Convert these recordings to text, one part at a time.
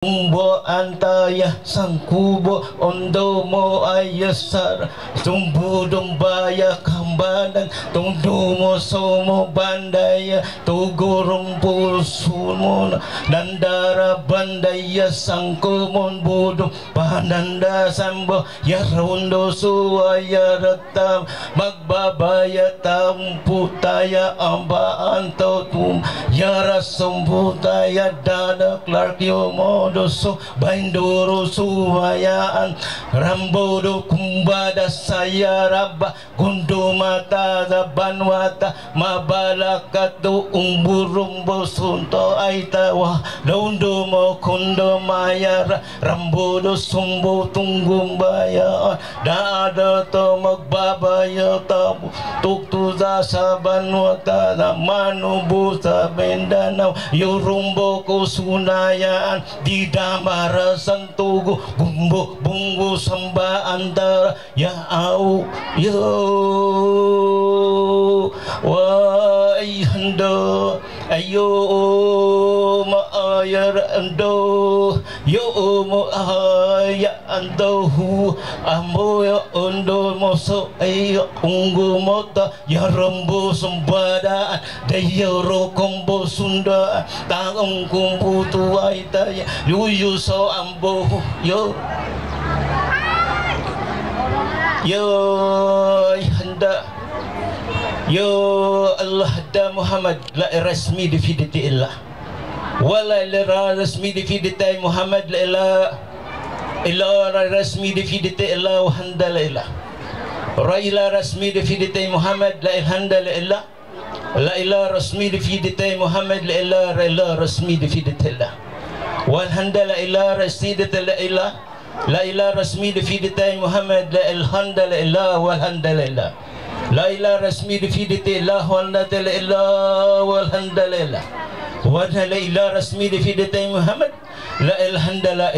Tumbo antaya sang kubo ondo mo ayasar tumbu dombaya kambanan tungdu mo somo bandaya tugurung pusumo dandara bandaya sang kumon budong pananda sambo yarundo suaya ratam magbabaya tamputaya amba anto tum yara sumbutaya dada Clark yomo doso banduro suwayaan rambodo kumbada saya rabba gundo mata banwata mabalakato umburumbo sunto aitawa daundo mo kundo mayara rambodo sumbo tunggumbayaan dada to magbabaya tabu tuktuza sa banwata na manubo sa Mindanao yurumbo ko sunayaan di damara santugo gumbo bungo samba antara ya au yo wa hando ayo maayar ando yo mo aya ando amo yo ondo moso ayo ungu mota ya rombo sambada dayoro kombo sunda tangong kumputu aitaya yuyu so ambo yo handa yo Allah da Muhammad la rasmi di fidati illah wala la rasmi di fidati Muhammad la ila rasmi di fidati illah wa handa la ilah raila rasmi di fidati Muhammad la handa la ilah la ilah rasmi di fidati Muhammad la ilah rasmi di fidati illah والحمد لله رسيدة الإله لا إله رسمي في دتاي محمد لا الحمد لله والحمد لله لا إله رسمي في دتاي الله والحمد لله والحمد لله ولا إله رسمي في دتاي محمد لا الحمد لله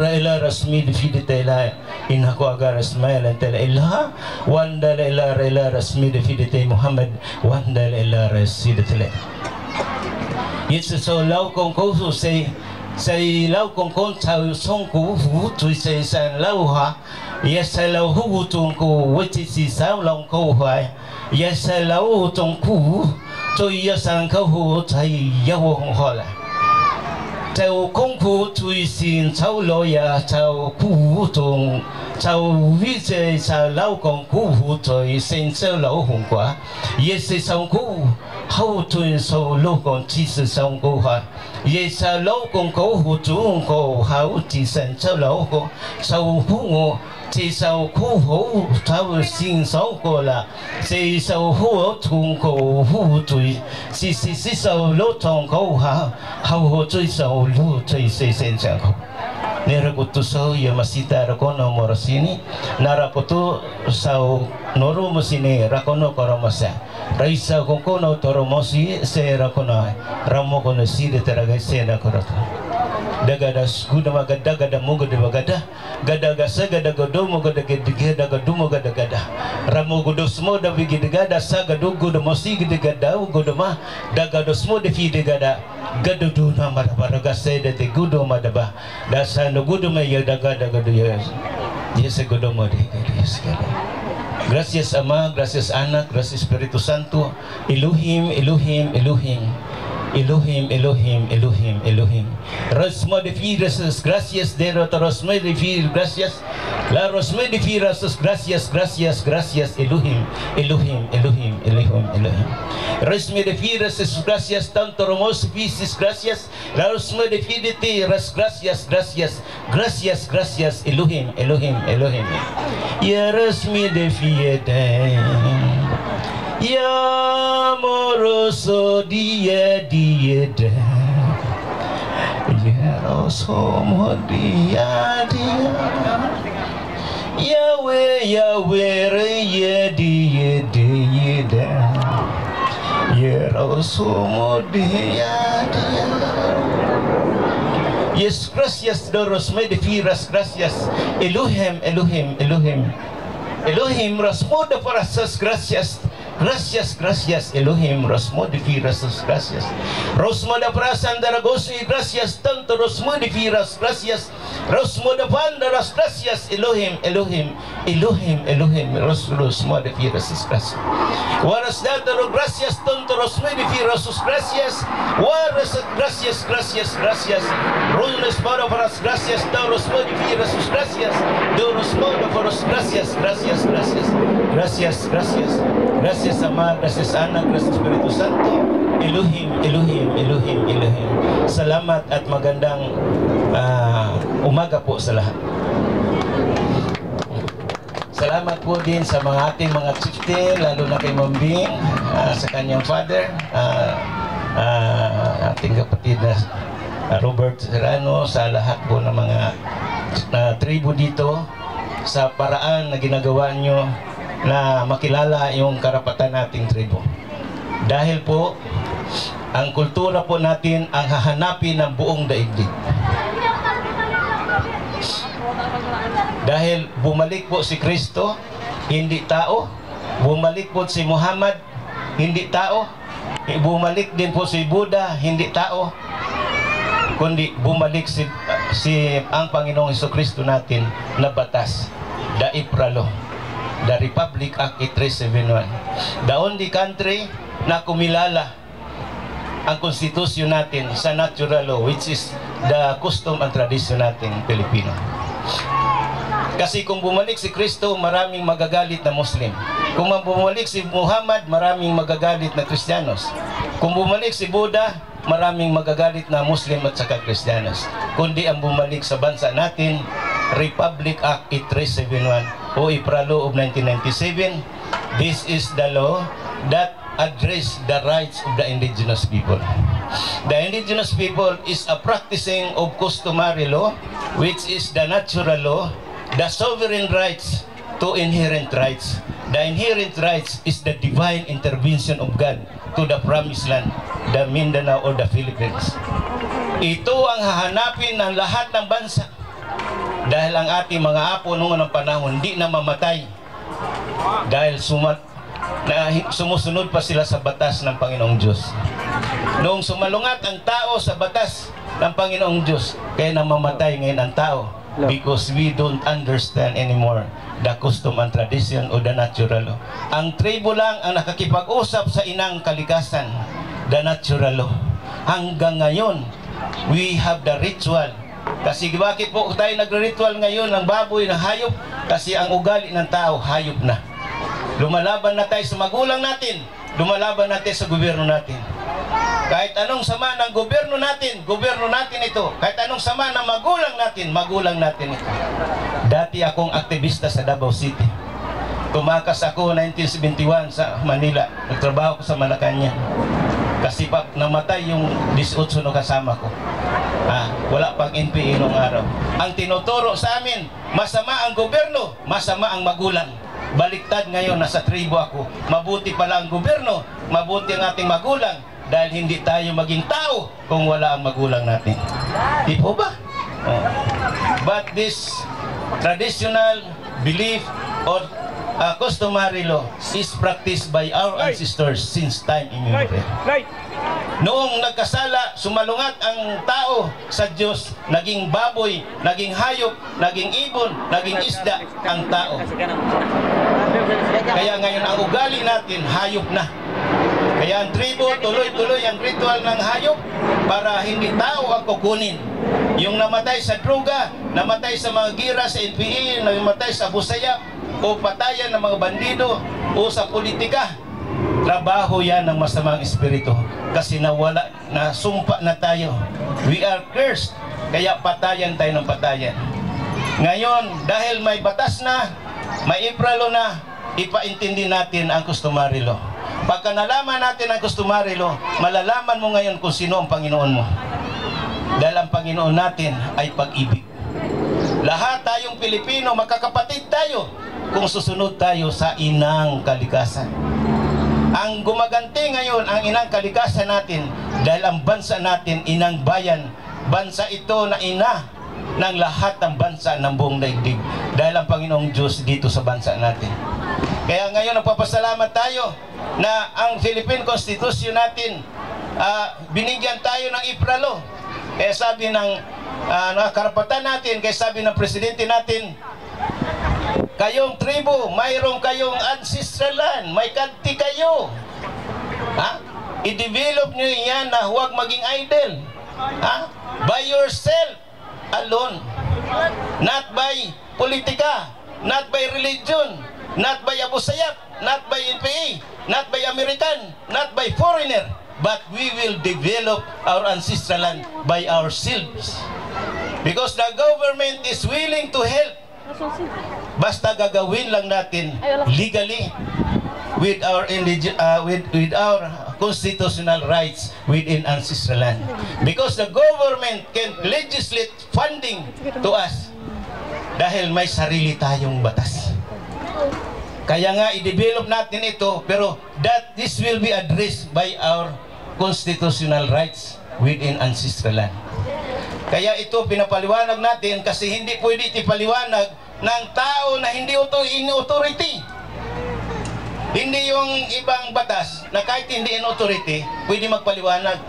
لا إله رسمي في دتاي لا إنك أجر اسمه لا إله والحمد لله لا إله رسمي في دتاي محمد والحمد لله رسيدة الإله يسوع لو كون كوسو say lau kong kon chao song ku hu tu say san lau ha yes say lau hu tung ku which is sao long ko hai yes say lau tung ku to yes san ko hu chai ya hong ho la chao kong ku tu sin chao lo ya chao ku tung chao vi say sa lau kong ku hu to sin chao lau hong kwa yes say song ku hậu tuần sau lâu còn chỉ sử dụng câu hỏi, vậy sao lâu còn câu hữu chủ câu hậu chỉ sản sau lâu câu sau hữu chỉ sau khu hữu thảo sinh sau câu là chỉ sau hữu thùng câu hữu tuổi chỉ sau lâu thòng câu hậu tuổi sau lâu tuổi sản sản câu nerakutu sau ya masita rakono morosini narakutu sau noru musini rakono koromasa raisa kokono toromosi se rakono ramo kono si de teraga se na koratu daga das guda magada gada mogo de magada gada gasa gada godo mogo de gada gadu mogo de gada ramo godo smo da bigi de gada sa gado godo mosi de gada godo ma daga dos mo de fi de gada gado do na marabara gasa de te godo madaba dasa no godo me ya daga daga do ya yes godo mo de yes gada. Gracias Ama, gracias Anak, gracias Espíritu Santo. Elohim, Elohim, Elohim. Elohim, Elohim, Elohim, Elohim. Rosmo de Firas, gracias de Rosmo de Firas, gracias. La Rosmo de Firas, gracias, gracias, gracias, Elohim, Elohim, Elohim, Elohim, Elohim. Rosmo de Firas, gracias tanto Romos Fisis, gracias. La Rosmo de Firas, gracias, gracias, gracias, gracias, Elohim, Elohim, Elohim. Ya Rosmo de Firas. Ya moroso dia da ya rosomo dia Yahweh re ya da ya rosomo dia Yes, gracias doros me de firas, gracias Elohim, Elohim, Elohim Elohim rasmo de parasas, gracias Gracias, gracias, Elohim, Rosmodifiras, gracias. Rosmodaprasan Daragosi, gracias, tanto Rosmodifiras, gracias. Rosmodapandaras, gracias, Elohim, Elohim, Elohim, Elohim, Rosmodifiras, gracias. Waras dataro, gracias, tanto Rosmodifiras, gracias. Waras, gracias, gracias, gracias. Runes Paraparas, gracias, Tauros Modifiras, gracias. Doros Modaforos, gracias, gracias, gracias. Gracias, gracias. Gracias Ama, gracias Anak, gracias Espiritu Santo. Elohim, Elohim, Elohim, Elohim. Salamat at magandang umaga po sa lahat. Salamat po din sa mga ating mga chieftain, lalo na kay Mambing, sa kanyang father, ating kapatid na Robert Serrano, sa lahat po ng mga tribo dito, sa paraan na ginagawa nyo na makilala yung karapatan nating tribo. Dahil po, ang kultura po natin ang hahanapin ng buong daigdig. Dahil bumalik po si Kristo, hindi tao. Bumalik po si Muhammad, hindi tao. Bumalik din po si Buddha, hindi tao. Kundi bumalik si ang Panginoong Hesukristo natin na batas, the Ipralo, the Republic Act 8371. The only country na kumilala ang konstitusyon natin sa natural law, which is the custom and tradition natin Pilipino. Kasi kung bumalik si Kristo, maraming magagalit na Muslim. Kung bumalik si Muhammad, maraming magagalit na Kristiyanos. Kung bumalik si Buddha, maraming magagalit na Muslim at saka Kristiyanos. Kundi ang bumalik sa bansa natin, Republic Act 8371 o Ipralo of 1997, this is the law that address the rights of the indigenous people. The indigenous people is a practicing of customary law, which is the natural law, the sovereign rights to inherent rights. The inherent rights is the divine intervention of God to the promised land, the Mindanao or the Philippines. Ito ang hahanapin ng lahat ng bansa. Dahil ang ating mga apo noong ng panahon hindi na mamatay. Dahil sumusunod pa sila sa batas ng Panginoong Diyos. Noong sumalungat ang tao sa batas ng Panginoong Diyos, kaya namamatay ngayon ang tao. Because we don't understand anymore the custom and tradition o the natural law. Ang tribo lang ang nakakipag-usap sa inang kalikasan, the natural law. Hanggang ngayon, we have the ritual. Kasi bakit po tayo nagre-ritual ngayon ng baboy, ng hayop? Kasi ang ugali ng tao, hayop na. Lumalaban na tayo sa magulang natin, lumalaban natin sa gobyerno natin. Kahit anong sama ng gobyerno natin ito. Kahit anong sama ng magulang natin ito. Dati akong aktivista sa Davao City. Tumakas ako 1971 sa Manila. Nagtrabaho ko sa Malacanang. Kasi pa namatay yung 18 na kasama ko. Wala pang NPA noong araw. Ang tinuturo sa amin, masama ang gobyerno, masama ang magulang. Baliktad ngayon, nasa tribo ako. Mabuti pala ang gobyerno, mabuti ang ating magulang. Dahil hindi tayo maging tao kung wala ang magulang natin. Di po ba? But this traditional belief or customary law is practiced by our ancestors since time immemorial. Noong nagkasala, sumalungat ang tao sa Diyos, naging baboy, naging hayop, naging ibon, naging isda ang tao. Kaya ngayon ang ugali natin, hayop na. Kaya ang tribo, tuloy-tuloy ang ritual ng hayop para hindi tao ang kukunin. Yung namatay sa droga, namatay sa mga gira sa NPA, namatay sa busaya, o patayan ng mga bandido, o sa politika, trabaho yan ng masamang espiritu. Kasi nawala, nasumpa na tayo. We are cursed, kaya patayan tayo ng patayan. Ngayon, dahil may batas na, may ipralo na, ipaintindi natin ang customary law. Pagka nalaman natin ang customary law, malalaman mo ngayon kung sino ang Panginoon mo. Dahil ang Panginoon natin ay pag-ibig. Lahat tayong Pilipino, magkakapatid tayo kung susunod tayo sa inang kalikasan. Ang gumaganti ngayon ang inang kalikasan natin dahil ang bansa natin inang bayan. Bansa ito na ina ng lahat ng bansa ng buong daigdig dahil ang Panginoong Diyos dito sa bansa natin. Kaya ngayon nagpapasalamat tayo na ang Philippine Constitution natin binigyan tayo ng ipralo. Kaya sabi ng karapatan natin, kaya sabi ng presidente natin, kayong tribo, mayroong kayong ancestral land, may kanti kayo. I-develop nyo yan na huwag maging idle. By yourself alone, not by politika, not by religion, not by Abu Sayyaf, not by NPA, not by American, not by foreigner, but we will develop our ancestral land by ourselves. Because the government is willing to help. Basta gagawin lang natin legally with our constitutional rights within ancestral land. Because the government can legislate funding to us dahil may sarili tayong batas. Kaya nga i-develop natin ito, pero this will be addressed by our constitutional rights within ancestral land. Kaya ito pinapaliwanag natin kasi hindi pwede ipaliwanag ng tao na hindi in-authority. Hindi yung ibang batas na kahit hindi in authority, pwede magpaliwanag.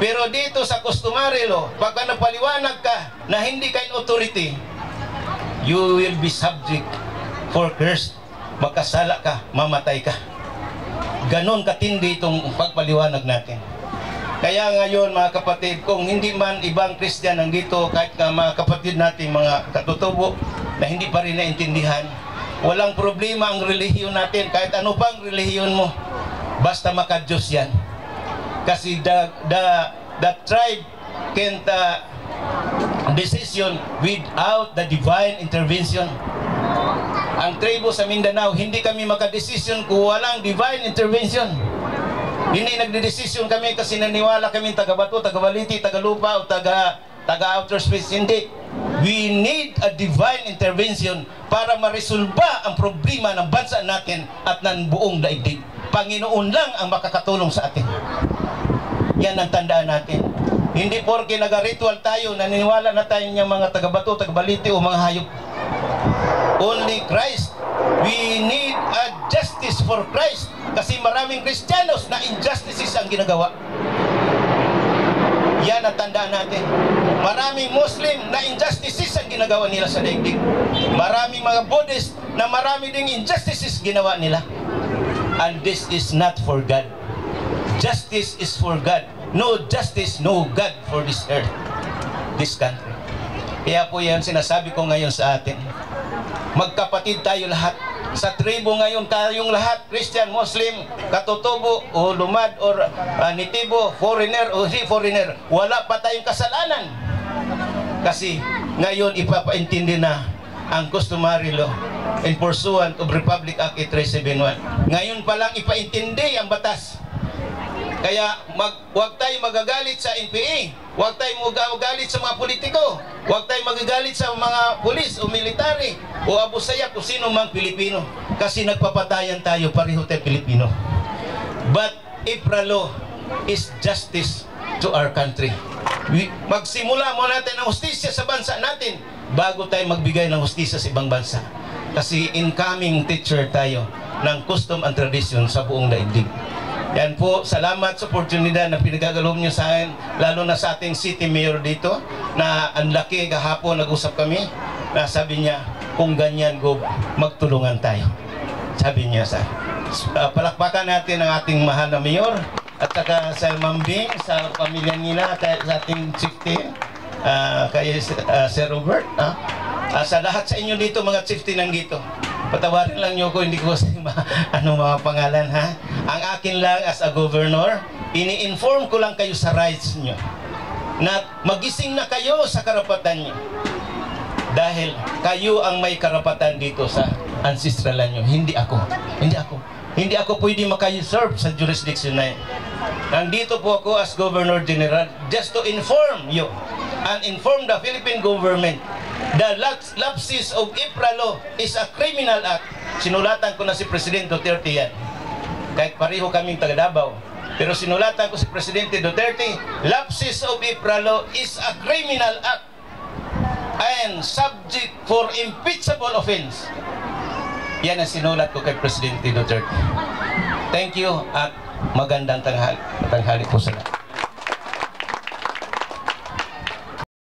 Pero dito sa customary law, pagka napaliwanag ka na hindi ka in authority, you will be subject for curse. Magkasala ka, mamatay ka. Ganon katindi itong pagpaliwanag natin. Kaya ngayon mga kapatid, kung hindi man ibang Christian nandito, kahit nga mga kapatid natin, mga katutubo, na hindi pa rin naintindihan, walang problema ang relihiyon natin, kahit ano pang relihiyon mo, basta maka-Diyos yan. Kasi the tribe can't decision without the divine intervention. Ang tribo sa Mindanao, hindi kami maka-decision kung walang divine intervention. Hindi nagde-decision kami kasi naniwala kami taga-Bato, taga-Baliti, taga-Lupa o taga-outer space. Hindi. We need a divine intervention para maresolba ang problema ng bansa natin at ng buong daigdig. Panginoon lang ang makakatulong sa atin. Yan ang tandaan natin. Hindi porke nag-ritual tayo, naniniwala na tayo ng mga taga-Bato, taga-Baliti o mga hayop. Only Christ. We need a justice for Christ. Kasi maraming Kristiyanos na injustices ang ginagawa. Yan ang tandaan natin. Maraming Muslim na injustices ang ginagawa nila sa daigdig. Maraming mga Buddhist na marami ding injustices ginawa nila. And this is not for God. Justice is for God. No justice, no God for this earth, this country. Kaya po yan sinasabi ko ngayon sa atin. Magkapatid tayo lahat. Sa tribo ngayon tayong lahat, Christian, Muslim, katutubo, o lumad, or nitibo, foreigner, o si foreigner, wala pa tayong kasalanan. Kasi ngayon ipapaintindi na ang customary law in pursuant of Republic Act 8371. Ngayon pa lang ipaintindi ang batas. Kaya huwag tayo magagalit sa NPA, huwag tayo magagalit sa mga politiko, huwag tayo magagalit sa mga pulis o military o Abu Sayyaf o sino mang Pilipino, kasi nagpapatayan tayo pareho tayo Pilipino. But IPRA law is justice to our country. Magsimula muna natin ng hustisya sa bansa natin bago tayo magbigay ng hustisya sa ibang bansa, kasi incoming teacher tayo ng custom and tradition sa buong daigdig. Yan po, salamat sa oportunidad na pinagagalob nyo sa akin, lalo na sa ating city mayor dito, na ang laki kahapon nag-usap kami, na sabi niya, kung ganyan go, magtulungan tayo. Sabi niya sa palakpakan natin ang ating mahal na mayor, at saka sa Mambing, sa pamilya nila, sa ating chieftain, kay Sir Robert, sa lahat sa inyo dito, mga chieftain ng dito. Patawarin lang nyo ko, hindi ko mga pangalan, ha? Ang akin lang as a governor, ini-inform ko lang kayo sa rights nyo, na magising na kayo sa karapatan nyo, dahil kayo ang may karapatan dito sa ancestral land nyo, hindi ako. Hindi ako pwede maka-usurp sa jurisdiction na yun. Nandito po ako as Governor General just to inform you and inform the Philippine government. The lapses of IPRA law is a criminal act. Sinulatan ko na si Presidente Duterte yan. Kahit pareho kaming taga Davao. Pero sinulatan ko si Presidente Duterte, lapses of IPRA law is a criminal act. and subject for impeachable offense. Yan ang sinulat ko kay Presidente Duterte. Thank you at magandang tanghali po sa lahat.